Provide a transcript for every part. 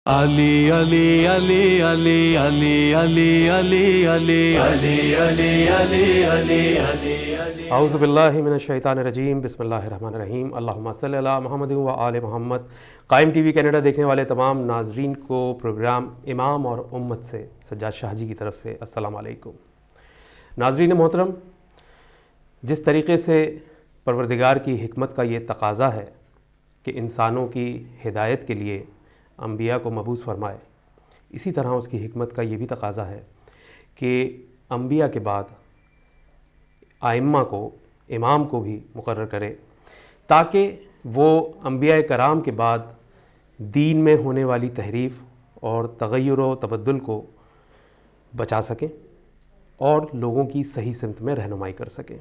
علی علی علی علی علی علی علی علی علی علی علی علی علی اعوذ باللہ من الشیطان الرجیم، بسم اللہ الرحمن الرحیم، اللہم صلی علی محمد و آل محمد۔ قائم ٹی وی کینیڈا دیکھنے والے تمام ناظرین کو پروگرام امام اور امت سے سجاد شاہ جی کی طرف سے السلام علیکم۔ ناظرین محترم، جس طریقے سے پروردگار کی حکمت کا یہ تقاضا ہے کہ انسانوں کی ہدایت کے لیے انبیاء کو مبعوث فرمائے، اسی طرح اس کی حکمت کا یہ بھی تقاضا ہے کہ انبیاء کے بعد ائمہ کو، امام کو بھی مقرر کرے، تاکہ وہ انبیاء کرام کے بعد دین میں ہونے والی تحریف اور تغیر و تبدل کو بچا سکیں اور لوگوں کی صحیح سمت میں رہنمائی کر سکیں۔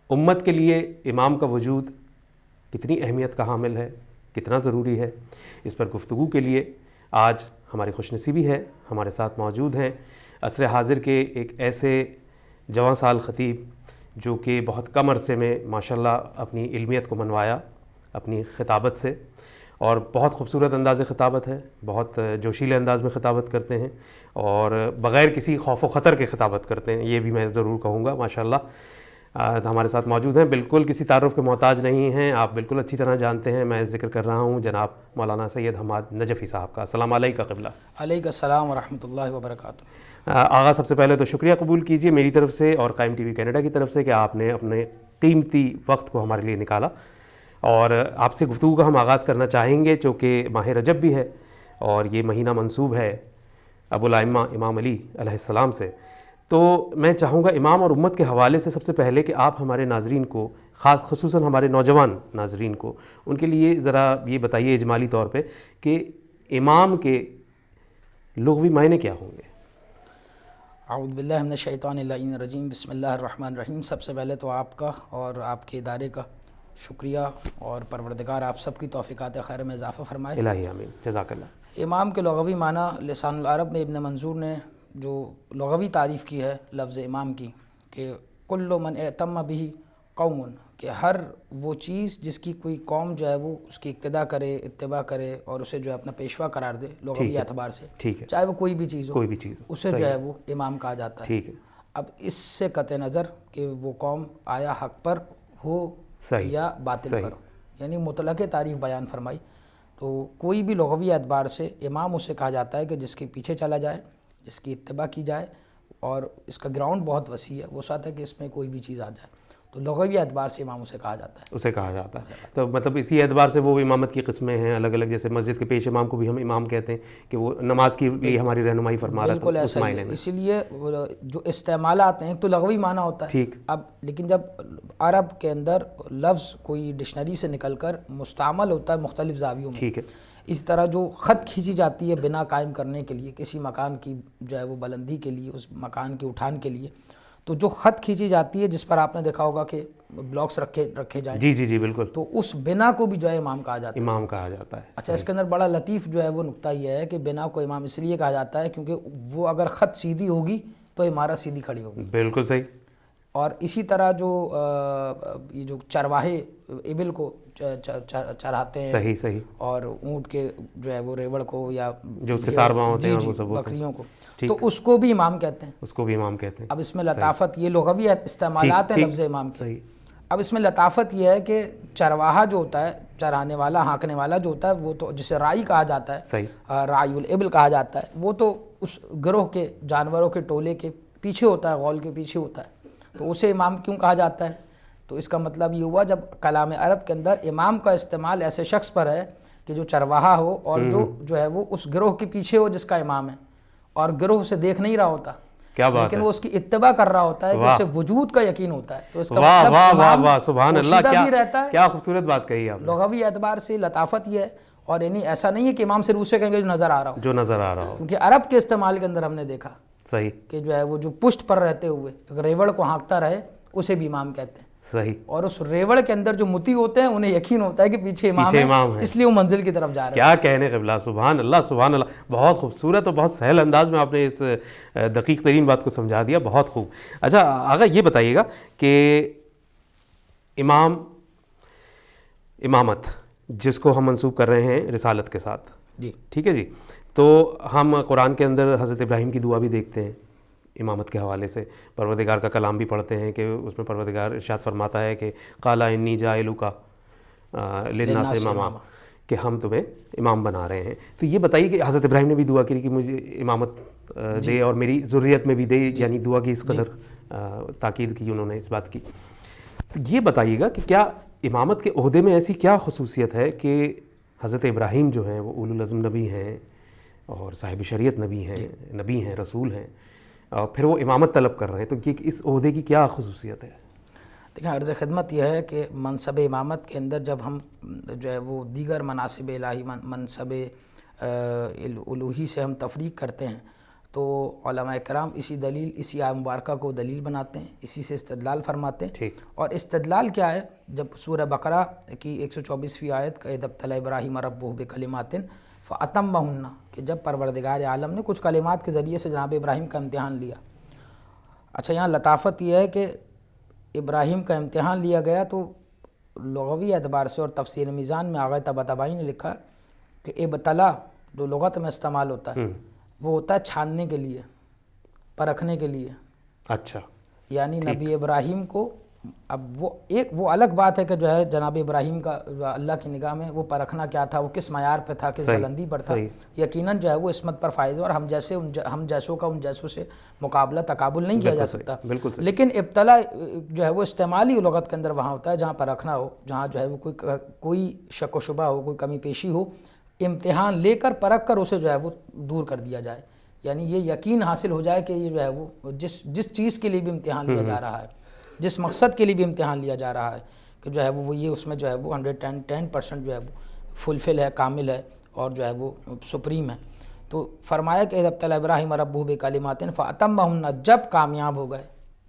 امت کے لیے امام کا وجود کتنی اہمیت کا حامل ہے، کتنا ضروری ہے، اس پر گفتگو کے لیے آج ہماری خوش نصیبی ہے، ہمارے ساتھ موجود ہیں عصر حاضر کے ایک ایسے جواں سال خطیب جو کہ بہت کم عرصے میں ماشاءاللہ اپنی علمیت کو منوایا اپنی خطابت سے، اور بہت خوبصورت انداز خطابت ہے، بہت جوشیلے انداز میں خطابت کرتے ہیں اور بغیر کسی خوف و خطر کے خطابت کرتے ہیں، یہ بھی میں ضرور کہوں گا ماشاءاللہ۔ ہمارے ساتھ موجود ہیں، بالکل کسی تعارف کے محتاج نہیں ہیں، آپ بالکل اچھی طرح جانتے ہیں، میں ذکر کر رہا ہوں جناب مولانا سید حماد نجفی صاحب کا۔ السلام علیکم قبلہ۔ علیکم السلام ورحمۃ اللہ وبرکاتہ۔ آغا سب سے پہلے تو شکریہ قبول کیجئے میری طرف سے اور قائم ٹی وی کینیڈا کی طرف سے کہ آپ نے اپنے قیمتی وقت کو ہمارے لیے نکالا، اور آپ سے گفتگو کا ہم آغاز کرنا چاہیں گے چونکہ ماہ رجب بھی ہے اور یہ مہینہ منسوب ہے ابو الائمہ امام علی علیہ السلام سے، تو میں چاہوں گا امام اور امت کے حوالے سے سب سے پہلے کہ آپ ہمارے ناظرین کو، خصوصاً ہمارے نوجوان ناظرین کو، ان کے لیے ذرا یہ بتائیے اجمالی طور پہ کہ امام کے لغوی معنی کیا ہوں گے؟ اعوذ باللہ من الشیطان اللعین الرجیم، بسم اللہ الرحمن الرحیم۔ سب سے پہلے تو آپ کا اور آپ کے ادارے کا شکریہ، اور پروردگار آپ سب کی توفیقات خیر میں اضافہ فرمائے۔ الہی آمین، جزاک اللہ۔ امام کے لغوی معنی لسان العرب میں ابن منظور نے جو لغوی تعریف کی ہے لفظ امام کی، کہ کل من اعتم بہ قوم، کہ ہر وہ چیز جس کی کوئی قوم جو ہے وہ اس کی اقتداء کرے، اتباع کرے اور اسے جو ہے اپنا پیشوا قرار دے لغوی اعتبار سے، ٹھیک ہے، چاہے وہ کوئی بھی چیز ہو، کوئی بھی چیز اسے جو ہے وہ امام کہا جاتا ہے۔ ٹھیک ہے۔ اب اس سے قطع نظر کہ وہ قوم آیا حق پر ہو یا باطل پر ہو، یعنی مطلق تعریف بیان فرمائی، تو کوئی بھی لغوی اعتبار سے امام اسے کہا جاتا ہے کہ جس کے پیچھے چلا جائے، جس کی اتباع کی جائے، اور اس کا گراؤنڈ بہت وسیع ہے، وہ ساتھ ہے کہ اس میں کوئی بھی چیز آ جائے، تو لغوی اعتبار سے امام اسے کہا جاتا ہے۔ اسے کہا جاتا ہے، تو مطلب اسی اعتبار سے وہ امامت کی قسمیں ہیں الگ الگ، جیسے مسجد کے پیش امام کو بھی ہم امام کہتے ہیں کہ وہ نماز کے لیے ہماری رہنمائی فرما رہا ہے، بالکل ایسا ہی ہے، اسی لیے جو استعمالات ہیں تو لغوی معنی ہوتا ہے ٹھیک۔ اب لیکن جب عرب کے اندر لفظ کوئی ڈکشنری سے نکل کر مستعمل ہوتا ہے مختلف زاویوں میں، ٹھیک ہے، اس طرح جو خط کھینچی جاتی ہے بنا قائم کرنے کے لیے، کسی مکان کی جو ہے وہ بلندی کے لیے، اس مکان کے اٹھان کے لیے، تو جو خط کھینچی جاتی ہے جس پر آپ نے دیکھا ہوگا کہ بلاکس رکھے جائیں، جی جی جی بالکل، تو اس بنا کو بھی جو ہے امام کہا جاتا ہے۔ امام کہا جاتا ہے۔ اچھا، اس کے اندر بڑا لطیف جو ہے وہ نقطہ یہ ہے کہ بنا کو امام اس لیے کہا جاتا ہے کیونکہ وہ اگر خط سیدھی ہوگی تو عمارت سیدھی کھڑی ہوگی۔ بالکل صحیح۔ اور اسی طرح یہ جو چرواہے ابل کو چراتے ہیں، صحیح صحیح، اور اونٹ کے جو ہے وہ ریوڑ کو یا جو اس کے سارواں ہوتے ہیں وہ سب بکریوں کو، تو اس کو بھی امام کہتے ہیں، اس کو بھی امام کہتے ہیں۔ اب اس میں لطافت، یہ لغوی استعمالات ہیں لفظ امام کے۔ اب اس میں لطافت یہ ہے کہ چرواہا جو ہوتا ہے، چرانے والا، ہانکنے والا جو ہوتا ہے، وہ تو جسے رائی کہا جاتا ہے، رائی الابل کہا جاتا ہے، وہ تو اس گروہ کے جانوروں کے ٹولے کے پیچھے ہوتا ہے، غول کے پیچھے ہوتا ہے، تو اسے امام کیوں کہا جاتا ہے؟ تو اس کا مطلب یہ ہوا جب کلام عرب کے اندر امام کا استعمال ایسے شخص پر ہے کہ جو چرواہا ہو اور جو ہے وہ اس گروہ کے پیچھے ہو جس کا امام ہے، اور گروہ اسے دیکھ نہیں رہا ہوتا، لیکن وہ اس کی اتباع کر رہا ہوتا ہے، کہ اسے وجود کا یقین ہوتا ہے، تو اس کا مطلب امام سبحان اللہ، بھی رہتا ہے۔ کیا خوبصورت بات کہی آپ نے۔ لغوی اعتبار سے لطافت یہ ہے، اور یعنی ایسا نہیں ہے کہ امام صرف اسے کہیں گے جو نظر آ رہا ہو، جو نظر آ رہا ہو، کیونکہ عرب کے استعمال کے اندر ہم نے دیکھا صحیح، کہ جو ہے وہ جو پشت پر رہتے ہوئے ریوڑ کو ہانکتا رہے اسے بھی امام کہتے ہیں، صحیح، اور اس ریوڑ کے اندر جو متی ہوتے ہیں انہیں یقین ہوتا ہے کہ پیچھے امام ہے، اس لیے وہ منزل کی طرف جا رہے ہیں۔ کیا کہنے قبلہ، سبحان اللہ سبحان اللہ، بہت خوبصورت اور بہت سہل انداز میں آپ نے اس دقیق ترین بات کو سمجھا دیا، بہت خوب۔ اچھا آغا یہ بتائیے گا کہ امامت جس کو ہم منسوب کر رہے ہیں رسالت کے ساتھ، جی ٹھیک ہے جی. تو ہم قرآن کے اندر حضرت ابراہیم کی دعا بھی دیکھتے ہیں امامت کے حوالے سے, پروردگار کا کلام بھی پڑھتے ہیں کہ اس میں پروردگار ارشاد فرماتا ہے کہ قال انی جاعلک للناس اماما, کہ ہم تمہیں امام بنا رہے ہیں. تو یہ بتائیے کہ حضرت ابراہیم نے بھی دعا کی کہ مجھے امامت دے اور میری ذریت میں بھی دے, یعنی دعا کی اس قدر تاکید کی انہوں نے اس بات کی. تو یہ بتائیے گا کہ کیا امامت کے عہدے میں ایسی کیا خصوصیت ہے کہ حضرت ابراہیم جو ہیں وہ اولو العزم نبی ہیں اور صاحب شریعت نبی ہیں, رسول ہیں, اور پھر وہ امامت طلب کر رہے ہیں, تو یہ اس عہدے کی کیا خصوصیت ہے؟ دیکھیں عرض خدمت یہ ہے کہ منصب امامت کے اندر جب ہم جو ہے وہ دیگر مناصب الہی منصب الوہی سے ہم تفریق کرتے ہیں تو علماء کرام اسی آیہ مبارکہ کو دلیل بناتے ہیں, اسی سے استدلال فرماتے ہیں. اور استدلال کیا ہے؟ جب سورہ بقرہ کی 124ویں آیت کا اذ ابتلی ابراہیم ربہ بکلمات فاتمہن, کہ جب پروردگار عالم نے کچھ کلمات کے ذریعے سے جناب ابراہیم کا امتحان لیا. اچھا, یہاں لطافت یہ ہے کہ ابراہیم کا امتحان لیا گیا تو لغوی اعتبار سے اور تفسیر میزان میں آغا طباطبائی نے لکھا کہ ابتلا جو لغت میں استعمال ہوتا ہے وہ ہوتا ہے چھاننے کے لیے, پرکھنے کے لیے. اچھا, یعنی نبی ابراہیم کو اب وہ الگ بات ہے کہ جو ہے جناب ابراہیم کا اللہ کی نگاہ میں وہ پرکھنا کیا تھا, وہ کس معیار پہ تھا, کس بلندی پر تھا. یقیناً جو ہے وہ عصمت پر فائز ہے اور ہم جیسوں کا ان جیسوں سے مقابلہ تقابل نہیں کیا جا سکتا. لیکن ابتلا جو ہے وہ استعمالی لغت کے اندر وہاں ہوتا ہے جہاں پرکھنا ہو, جہاں جو ہے وہ کوئی شک و شبہ ہو, کوئی کمی پیشی ہو, امتحان لے کر پرکھ کر اسے جو ہے وہ دور کر دیا جائے. یعنی یہ یقین حاصل ہو جائے کہ یہ جو ہے وہ جس چیز کے لیے بھی امتحان لیا جا رہا ہے, جس مقصد کے لیے بھی امتحان لیا جا رہا ہے کہ جو ہے وہ یہ اس میں جو ہے وہ 110% جو ہے وہ فلفل ہے, کامل ہے اور جو ہے وہ سپریم ہے. تو فرمایا کہ اذ ابتلی ابراہیم ربہ بکلمات فاتمہن, جب کامیاب ہو گئے,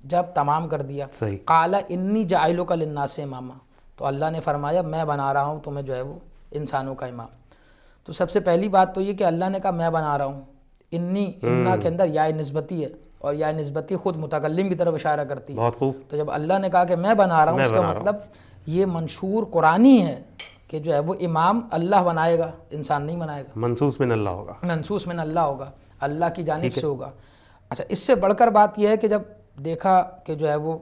جب تمام کر دیا, قال انی جاعلک للناس اماما, تو اللہ نے فرمایا میں بنا رہا ہوں تمہیں جو ہے وہ انسانوں کا امام. تو سب سے پہلی بات تو یہ کہ اللہ نے کہا میں بنا رہا ہوں. انا کے اندر یا نسبتی ہے اور یا نسبتی خود متکلم کی طرف اشارہ کرتی ہے. بہت خوب. تو جب اللہ نے کہا کہ میں بنا رہا ہوں, اس کا مطلب یہ منشور قرآنی ہے کہ جو ہے وہ امام اللہ بنائے گا, انسان نہیں بنائے گا. منصوص من اللہ ہوگا, منصوص من اللہ ہوگا, اللہ کی جانب سے ہوگا. اچھا, اس سے بڑھ کر بات یہ ہے کہ جب دیکھا کہ جو ہے وہ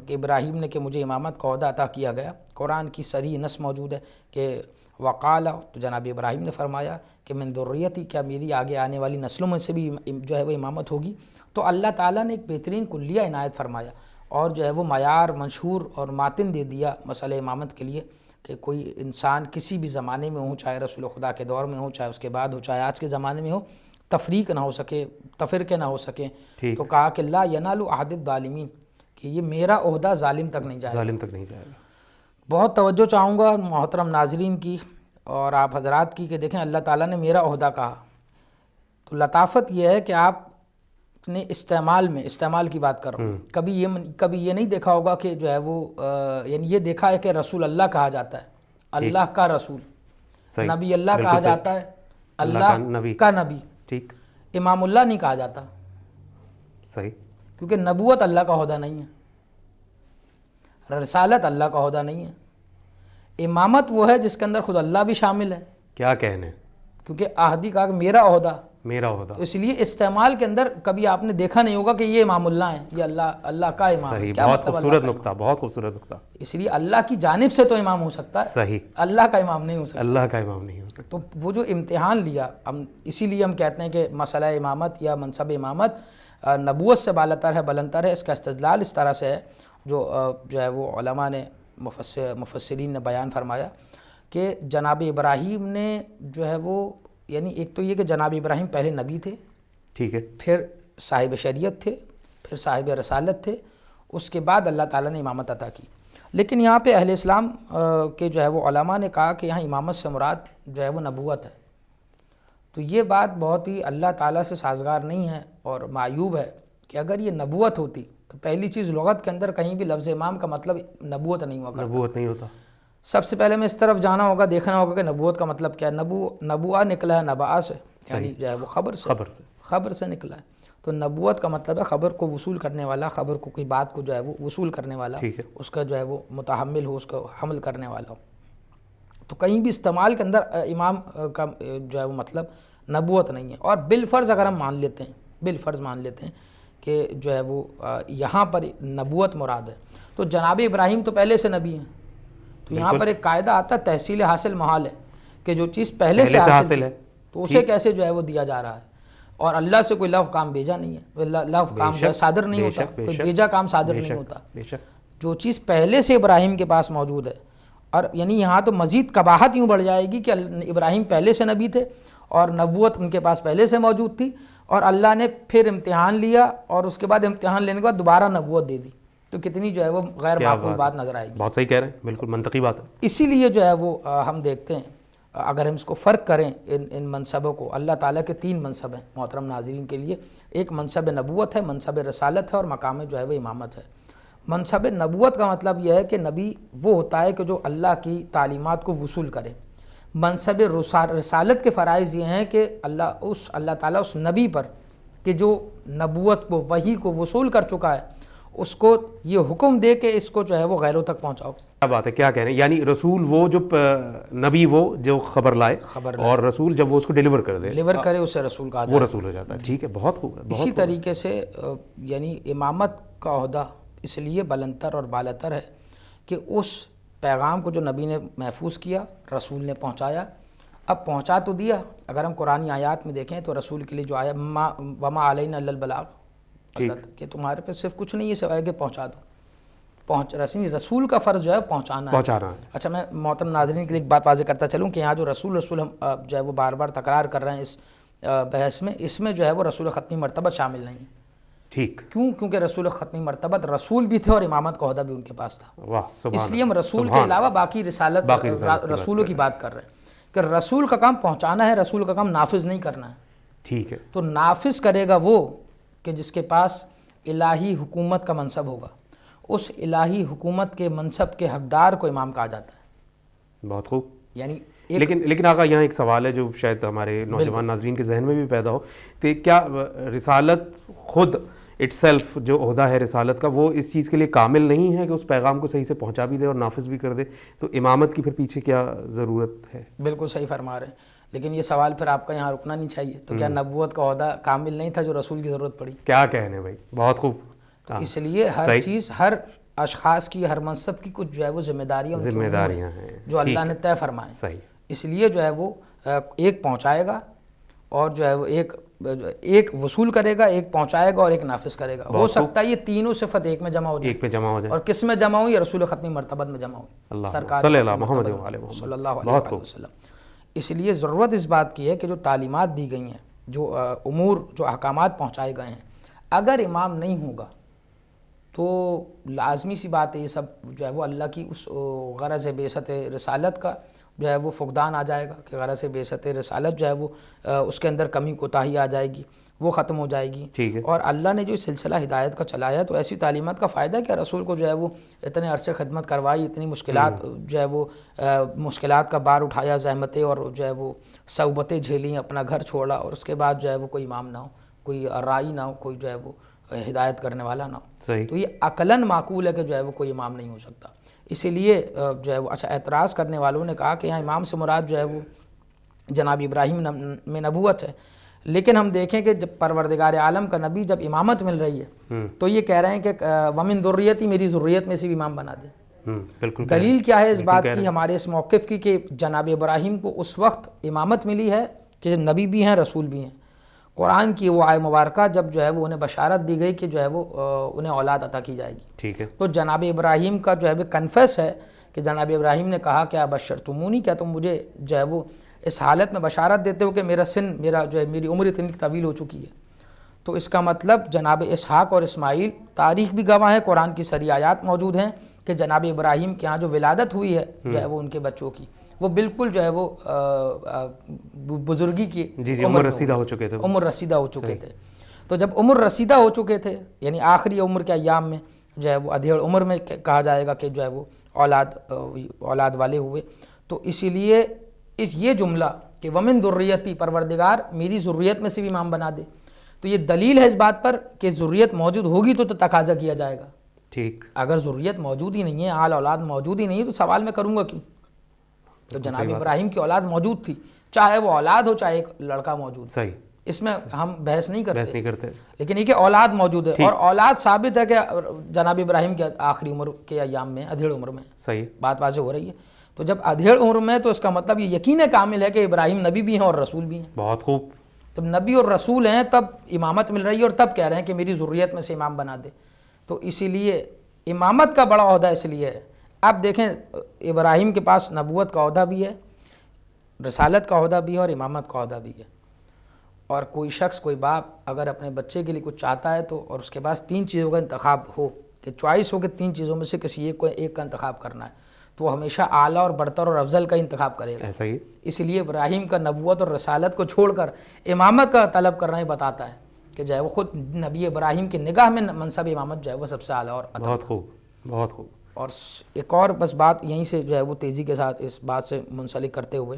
کہ ابراہیم نے کہ مجھے امامت کا عہدہ عطا کیا گیا, قرآن کی صریح نص موجود ہے کہ وقال, تو جناب ابراہیم نے فرمایا کہ من ذریتی, کیا میری آگے آنے والی نسلوں میں سے بھی جو ہے وہ امامت ہوگی. تو اللہ تعالیٰ نے ایک بہترین کلیہ عنایت فرمایا اور جو ہے وہ معیار منشور اور ماتن دے دیا مسئلہ امامت کے لیے کہ کوئی انسان کسی بھی زمانے میں ہو, چاہے رسول خدا کے دور میں ہو, چاہے اس کے بعد ہو, چاہے آج کے زمانے میں ہو, تفریق نہ ہو سکے, تفرقے نہ ہو سکیں. تو کہا کہ لا ینال عہد الظالمین, کہ یہ میرا عہدہ ظالم تک نہیں جائے گا. بہت توجہ چاہوں گا محترم ناظرین کی اور آپ حضرات کی کہ دیکھیں اللہ تعالیٰ نے میرا عہدہ کہا, تو لطافت یہ ہے کہ آپ نے استعمال کی بات کر رہا ہوں, کبھی یہ نہیں دیکھا ہوگا کہ جو ہے وہ یعنی یہ دیکھا ہے کہ رسول اللہ کہا جاتا ہے, اللہ کا رسول, نبی اللہ کہا جاتا ہے, اللہ کا نبی, ٹھیک, امام اللہ نہیں کہا جاتا. صحیح, کیونکہ نبوت اللہ کا عہدہ نہیں ہے, رسالت اللہ کا عہدہ نہیں ہے. امامت وہ ہے جس کے اندر خود اللہ بھی شامل ہے. کیا کہنے, کیونکہ احدی کہا کہ میرا عہدہ, اس لیے استعمال کے اندر کبھی آپ نے دیکھا نہیں ہوگا کہ یہ امام اللہ ہیں, یہ اللہ کا امام ہے. بہت خوبصورت نقطہ, بہت خوبصورت نقطہ. اس لیے اللہ کی جانب سے تو امام ہو سکتا ہے, صحیح, اللہ کا امام نہیں ہو سکتا. اللہ کا امام نہیں ہو سکتا. تو وہ جو امتحان لیا, اسی لیے ہم کہتے ہیں کہ مسئلہ امامت یا منصب امامت نبوت سے بالاتر ہے, بلندتر ہے. اس کا استدلال اس طرح سے ہے جو ہے وہ علماء نے مفسرین نے بیان فرمایا کہ جناب ابراہیم نے جو ہے وہ, یعنی ایک تو یہ کہ جناب ابراہیم پہلے نبی تھے, ٹھیک ہے, پھر صاحب شریعت تھے, پھر صاحب رسالت تھے, اس کے بعد اللہ تعالیٰ نے امامت عطا کی. لیکن یہاں پہ اہل اسلام کے جو ہے وہ علماء نے کہا کہ یہاں امامت سے مراد جو ہے وہ نبوت ہے. تو یہ بات بہت ہی اللہ تعالیٰ سے سازگار نہیں ہے اور معیوب ہے کہ اگر یہ نبوت ہوتی تو پہلی چیز لغت کے اندر کہیں بھی لفظ امام کا مطلب نبوت نہیں ہوا کرتا. نبوت نہیں ہوتا. سب سے پہلے میں اس طرف جانا ہوگا, دیکھنا ہوگا کہ نبوت کا مطلب کیا ہے. نبوہ نکلا ہے نباء سے, یعنی جو ہے وہ خبر سے نکلا ہے. تو نبوت کا مطلب ہے خبر کو وصول کرنے والا, خبر کو کوئی بات کو جو ہے وہ وصول کرنے والا, اس کا جو ہے وہ متحمل ہو, اس کو حمل کرنے والا ہو. تو کہیں بھی استعمال کے اندر امام کا جو ہے وہ مطلب نبوت نہیں ہے. اور بالفرض اگر ہم مان لیتے ہیں, بالفرض مان لیتے ہیں کہ جو ہے وہ یہاں پر نبوت مراد ہے, تو جناب ابراہیم تو پہلے سے نبی ہیں. تو یہاں پر ایک قاعدہ آتا ہے تحصیل حاصل محال ہے, کہ جو چیز پہلے سے حاصل ہے تو اسے کیسے جو ہے وہ دیا جا رہا ہے. اور اللہ سے کوئی لفظ کام بھیجا نہیں ہے, لفظ کام صادر نہیں ہوتا, کوئی بھیجا کام صادر نہیں ہوتا. جو چیز پہلے سے ابراہیم کے پاس موجود ہے, اور یعنی یہاں تو مزید قباحت یوں بڑھ جائے گی کہ ابراہیم پہلے سے نبی تھے اور نبوت ان کے پاس پہلے سے موجود تھی, اور اللہ نے پھر امتحان لیا اور اس کے بعد امتحان لینے کے بعد دوبارہ نبوت دے دی. تو کتنی جو ہے وہ غیر معقول بات نظر آئے گی. بہت صحیح کہہ رہے ہیں, بالکل منطقی بات ہے. اسی لیے جو ہے وہ ہم دیکھتے ہیں, اگر ہم اس کو فرق کریں ان منصبوں کو, اللہ تعالیٰ کے 3 منصب ہیں محترم ناظرین کے لیے. ایک منصب نبوت ہے, منصب رسالت ہے, اور مقام جو ہے وہ امامت ہے. منصب نبوت کا مطلب یہ ہے کہ نبی وہ ہوتا ہے کہ جو اللہ کی تعلیمات کو وصول کرے. منصب رسالت کے فرائض یہ ہیں کہ اللہ تعالیٰ اس نبی پر کہ جو نبوت کو وحی کو وصول کر چکا ہے اس کو یہ حکم دے کہ اس کو جو ہے وہ غیروں تک پہنچاؤ. کیا بات ہے, کیا کہہ رہے ہیں. یعنی رسول وہ جو نبی وہ جو خبر لائے, اور رسول جب وہ اس کو ڈیلیور کر دے, ڈیلیور کرے, اسے رسول کہا جاتا ہے, وہ رسول ہو جاتا ہے. ٹھیک ہے, بہت خوب ہے. اسی طریقے سے یعنی امامت کا عہدہ اس لیے بلندتر اور بالاتر ہے کہ اس پیغام کو جو نبی نے محفوظ کیا, رسول نے پہنچایا. اب پہنچا تو دیا, اگر ہم قرآنی آیات میں دیکھیں تو رسول کے لیے جو آیا وما علینا الا البلاغ, کہ تمہارے پہ صرف کچھ نہیں ہے سوائے کہ پہنچا دو. رسول کا فرض جو ہے پہنچانا ہے. اچھا, میں محترم ناظرین کے لیے ایک بات واضح کرتا چلوں کہ یہاں جو رسول ہم جو ہے وہ بار بار تکرار کر رہے ہیں اس بحث میں, اس میں جو ہے وہ رسول ختمی مرتبہ شامل نہیں ہے. ٹھیک, کیوں؟ کیونکہ رسول ختمی مرتبہ رسول بھی تھے اور امامت کا عہدہ بھی ان کے پاس تھا. اس لیے ہم رسول کے علاوہ باقی رسولوں کی بات کر رہے ہیں کہ رسول کا کام پہنچانا ہے, رسول کا کام نافذ نہیں کرنا ہے. ٹھیک ہے, تو نافذ کرے گا وہ کہ جس کے پاس الہی حکومت کا منصب ہوگا. اس الہی حکومت کے منصب کے حقدار کو امام کہا جاتا ہے. بہت خوب. یعنی لیکن آقا یہاں ایک سوال ہے جو شاید ہمارے نوجوان ناظرین کے ذہن میں بھی پیدا ہو, کہ کیا رسالت خود اٹ سیلف جو عہدہ ہے رسالت کا, وہ اس چیز کے لیے کامل نہیں ہے کہ اس پیغام کو صحیح سے پہنچا بھی دے اور نافذ بھی کر دے؟ تو امامت کی پھر پیچھے کیا ضرورت ہے؟ بالکل صحیح فرما رہے ہیں, لیکن یہ سوال پھر آپ کا یہاں رکنا نہیں چاہیے. تو کیا نبوت کا عہدہ کامل نہیں تھا جو رسول کی ضرورت پڑی؟ کیا کہنے بھائی, بہت خوب. اس لیے ہر چیز, ہر اشخاص کی, ہر منصب کی کچھ جو ہے وہ ذمہ داریاں ہیں جو اللہ نے طے فرمائے. صحیح. اس لیے جو ہے وہ ایک پہنچائے گا اور جو ہے وہ ایک وصول کرے گا, ایک پہنچائے گا اور ایک نافذ کرے گا. ہو سکتا ہے یہ تینوں صفت ایک میں جمع ہو جائے. اور کس میں جمع ہوئی؟ رسول ختمی مرتبت میں جمع ہوئی, سرکار صلی اللہ علیہ وسلم. اس لیے ضرورت اس بات کی ہے کہ جو تعلیمات دی گئی ہیں, جو امور, جو احکامات پہنچائے گئے ہیں, اگر امام نہیں ہوگا تو لازمی سی بات ہے یہ سب جو ہے وہ اللہ کی اس غرض بعثت رسالت کا جو ہے وہ فقدان آ جائے گا, کہ غرض بعثت رسالت جو ہے وہ اس کے اندر کمی کوتاہی آ جائے گی, وہ ختم ہو جائے گی. اور اللہ نے جو سلسلہ ہدایت کا چلایا تو ایسی تعلیمات کا فائدہ کیا, رسول کو جو ہے وہ اتنے عرصے خدمت کروائی, اتنی مشکلات جو ہے وہ مشکلات کا بار اٹھایا, زحمتیں اور جو ہے وہ صعوبتیں جھیلیں, اپنا گھر چھوڑا, اور اس کے بعد جو ہے وہ کوئی امام نہ ہو, کوئی رائی نہ ہو, کوئی جو ہے وہ ہدایت کرنے والا نہ ہو. تو یہ عقلاً معقول ہے کہ جو ہے وہ کوئی امام نہیں ہو سکتا. اسی لیے جو ہے وہ اچھا اعتراض کرنے والوں نے کہا کہ یہاں امام سے مراد جو ہے وہ جناب ابراہیم میں نبوت ہے, لیکن ہم دیکھیں کہ جب پروردگار عالم کا نبی جب امامت مل رہی ہے تو یہ کہہ رہے ہیں کہ ومن ذریتی, میری ذریت میں سے بھی امام بنا دے. دلیل کیا ہے اس بات کی, ہمارے اس موقف کی, کہ جناب ابراہیم کو اس وقت امامت ملی ہے کہ جب نبی بھی ہیں رسول بھی ہیں. قرآن کی وہ آیت مبارکہ جب جو ہے وہ انہیں بشارت دی گئی کہ جو ہے وہ انہیں اولاد عطا کی جائے گی. ٹھیک ہے. تو جناب ابراہیم کا جو ہے وہ کنفیس ہے کہ جناب ابراہیم نے کہا کہ بشرتمونی, کیا تم مجھے جو ہے وہ اس حالت میں بشارت دیتے ہو کہ میری عمر اتنی طویل ہو چکی ہے. تو اس کا مطلب جناب اسحاق اور اسماعیل, تاریخ بھی گواہ ہے, قرآن کی سری آیات موجود ہیں کہ جناب ابراہیم کے ہاں جو ولادت ہوئی ہے جو ہے وہ ان کے بچوں کی, وہ بالکل جو ہے وہ بزرگی کی عمر رسیدہ ہو چکے تھے. تو جب عمر رسیدہ ہو چکے تھے, یعنی آخری عمر کے ایام میں جو ہے وہ ادھیڑ عمر میں کہا جائے گا کہ جو ہے وہ اولاد والے ہوئے. تو اسی لیے یہ جملہ کہ ومن ذریتی, پروردگار میری ذریت میں سے بھی امام بنا دے, تو یہ دلیل ہے اس بات پر کہ ذریت موجود ہوگی تو تقاضا کیا جائے گا. ٹھیک. اگر ذریت موجود ہی نہیں ہے, آل اولاد موجود ہی نہیں ہے, تو سوال میں کروں گا کیوں؟ تو جناب ابراہیم کی اولاد موجود تھی، چاہے وہ اولاد ہو چاہے ایک لڑکا موجود، صحیح، اس میں ہم بحث نہیں کرتے، لیکن یہ کہ اولاد موجود ہے، اور اولاد ثابت ہے کہ جناب ابراہیم کے آخری عمر کے ایام میں، ادھیڑ عمر میں، صحیح بات واضح ہو رہی ہے. تو جب ادھیڑ عمر میں تو اس کا مطلب یہ یقین کامل ہے کہ ابراہیم نبی بھی ہیں اور رسول بھی ہیں. بہت خوب. تو نبی اور رسول ہیں تب امامت مل رہی ہے، اور تب کہہ رہے ہیں کہ میری ذریت میں سے امام بنا دے. تو اسی لیے امامت کا بڑا عہدہ اس لیے ہے. اب دیکھیں ابراہیم کے پاس نبوت کا عہدہ بھی ہے، رسالت کا عہدہ بھی ہے، اور امامت کا عہدہ بھی ہے. اور کوئی شخص، کوئی باپ اگر اپنے بچے کے لیے کچھ چاہتا ہے تو، اور اس کے پاس 3 چیزوں کا انتخاب ہو، کہ چوائس ہو کہ 3 چیزوں میں سے کسی ایک کا انتخاب کرنا ہے، تو وہ ہمیشہ اعلیٰ اور برتر اور افضل کا انتخاب کرے گا. ایسا ہی. اس لیے ابراہیم کا نبوت اور رسالت کو چھوڑ کر امامت کا طلب کرنا ہی بتاتا ہے کہ جو ہے وہ خود نبی ابراہیم کی نگاہ میں منصب امامت جو ہے وہ سب سے اعلیٰ اور ادنا. بہت خوب، بہت خوب. اور ایک اور بس بات یہیں سے جو ہے وہ تیزی کے ساتھ اس بات سے منسلک کرتے ہوئے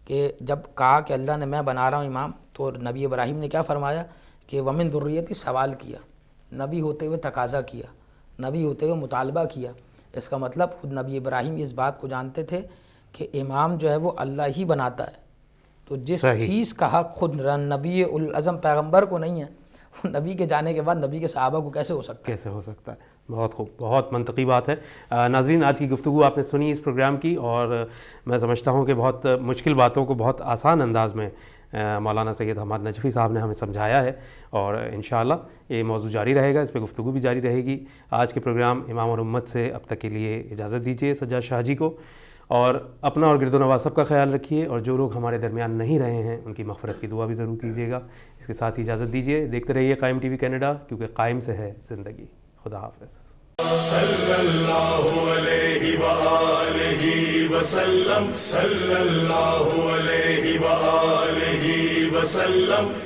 کہ جب کہا کہ اللہ نے میں بنا رہا ہوں امام، تو نبی ابراہیم نے کیا فرمایا کہ ومن ذریتی، سوال کیا، نبی ہوتے ہوئے تقاضا کیا، نبی ہوتے ہوئے مطالبہ کیا. اس کا مطلب خود نبی ابراہیم اس بات کو جانتے تھے کہ امام جو ہے وہ اللہ ہی بناتا ہے. تو جس چیز کا حق خود نبی العظم پیغمبر کو نہیں ہے، وہ نبی کے جانے کے بعد نبی کے صحابہ کو کیسے ہو سکتا ہے؟ بہت خوب، بہت منطقی بات ہے. ناظرین، آج کی گفتگو آپ نے سنی اس پروگرام کی، اور میں سمجھتا ہوں کہ بہت مشکل باتوں کو بہت آسان انداز میں مولانا سید حماد نجفی صاحب نے ہمیں سمجھایا ہے، اور انشاءاللہ یہ موضوع جاری رہے گا، اس پہ گفتگو بھی جاری رہے گی. آج کے پروگرام امام اور امت سے اب تک کے لیے اجازت دیجیے سجاد شاہ جی کو، اور اپنا اور گرد و نواز سب کا خیال رکھیے، اور جو لوگ ہمارے درمیان نہیں رہے ہیں ان کی مغفرت کی دعا بھی ضرور کیجیے گا. اس کے ساتھ ہی اجازت دیجیے. دیکھتے رہیے قائم ٹی وی کینیڈا، کیونکہ قائم سے ہے زندگی. خدا حافظ. صلی اللہ علیہ وآلہ وسلم، صلی اللہ علیہ وآلہ وسلم.